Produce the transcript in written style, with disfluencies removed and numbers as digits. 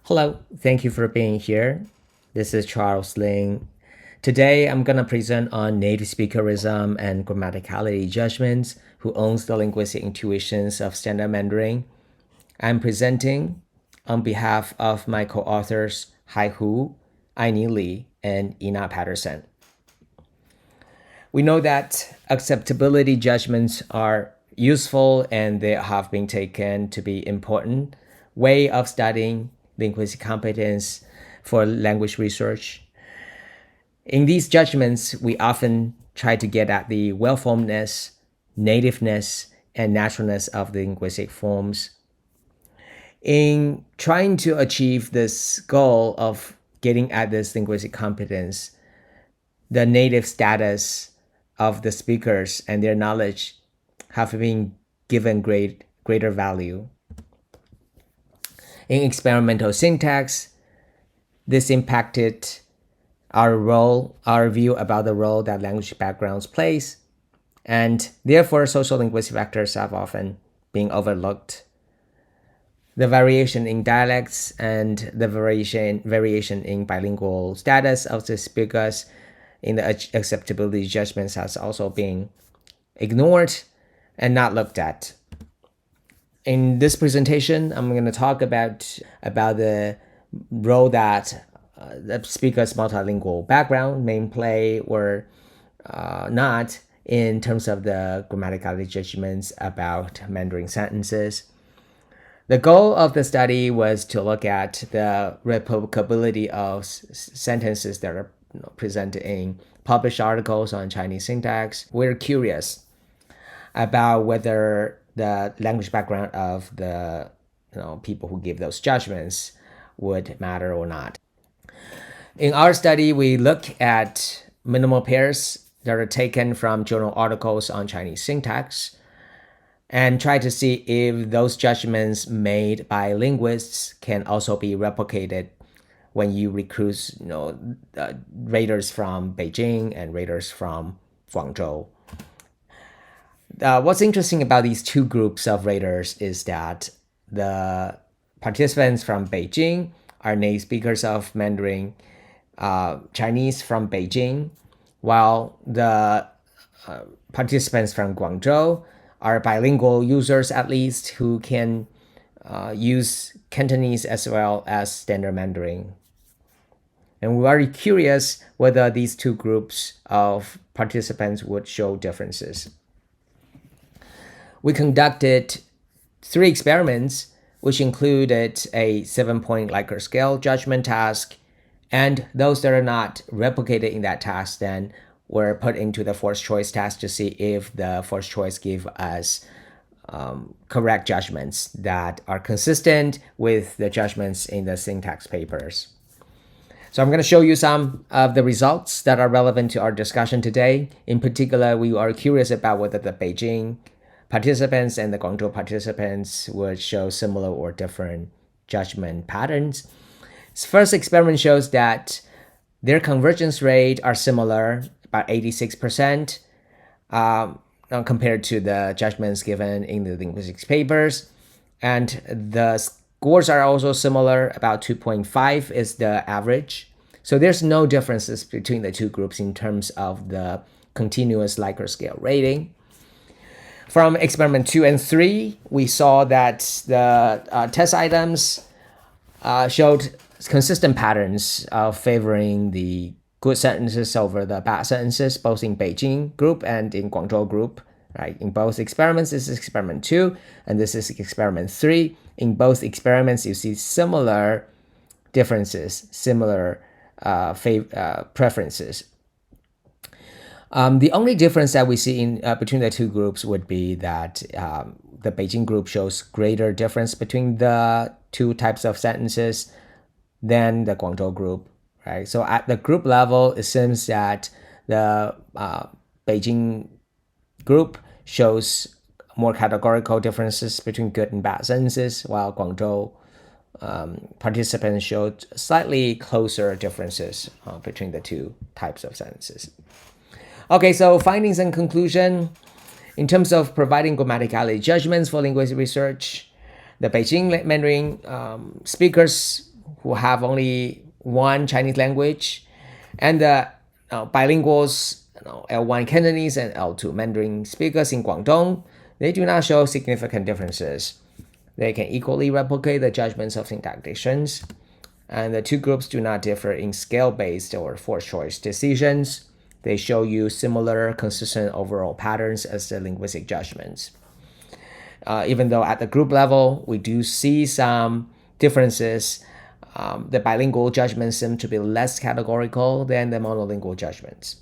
Hello, thank you for being here. This is Charles Ling. Today I'm going to present on native speakerism and grammaticality judgments, who owns the linguistic intuitions of standard Mandarin. I'm presenting on behalf of my co-authors Hai Hu, Aini Li, and Yina Patterson. We know that acceptability judgments are useful and they have been taken to be important way of studying linguistic competence for language research. In these judgments, we often try to get at the well-formedness, nativeness, and naturalness of the linguistic forms. In trying to achieve this goal of getting at this linguistic competence, the native status of the speakers and their knowledge have been given greater value. In experimental syntax, this impacted our view about the role that language backgrounds plays, and therefore social linguistic factors have often been overlooked. The variation in dialects and the variation in bilingual status of the speakers in the acceptability judgments has also been ignored and not looked at. In this presentation, I'm going to talk about the role that the speaker's multilingual background may play or not in terms of the grammaticality judgments about Mandarin sentences. The goal of the study was to look at the replicability of sentences that are presented in published articles on Chinese syntax. We're curious about whether the language background of the people who give those judgments would matter or not. In our study, we look at minimal pairs that are taken from journal articles on Chinese syntax and try to see if those judgments made by linguists can also be replicated when you recruit raters from Beijing and raters from Guangzhou. What's interesting about these two groups of raters is that the participants from Beijing are native speakers of Mandarin Chinese from Beijing, while the participants from Guangzhou are bilingual users at least who can use Cantonese as well as standard Mandarin. And we're very curious whether these two groups of participants would show differences. We conducted 3 experiments, which included a 7-point Likert scale judgment task, and those that are not replicated in that task then were put into the forced choice task to see if the forced choice give us correct judgments that are consistent with the judgments in the syntax papers. So I'm going to show you some of the results that are relevant to our discussion today. In particular, we are curious about whether the Beijing participants and the Guangzhou participants would show similar or different judgment patterns. This first experiment shows that their convergence rate are similar, about 86%, compared to the judgments given in the linguistics papers. And the scores are also similar, about 2.5 is the average. So there's no differences between the two groups in terms of the continuous Likert scale rating. From experiment 2 and 3, we saw that the test items showed consistent patterns of favoring the good sentences over the bad sentences, both in Beijing group and in Guangzhou group. Right? In both experiments, this is experiment 2, and this is experiment 3. In both experiments, you see similar differences, similar preferences. The only difference that we see in between the two groups would be that the Beijing group shows greater difference between the two types of sentences than the Guangzhou group. Right? So at the group level, it seems that the Beijing group shows more categorical differences between good and bad sentences, while Guangzhou participants showed slightly closer differences between the two types of sentences. Okay, so findings and conclusion. In terms of providing grammaticality judgments for linguistic research, the Beijing Mandarin speakers who have only one Chinese language, and the bilinguals, L1 Cantonese and L2 Mandarin speakers in Guangdong, they do not show significant differences. They can equally replicate the judgments of syntacticians, and the two groups do not differ in scale-based or force-choice decisions. They show you similar, consistent overall patterns as the linguistic judgments. Even though at the group level, we do see some differences, the bilingual judgments seem to be less categorical than the monolingual judgments.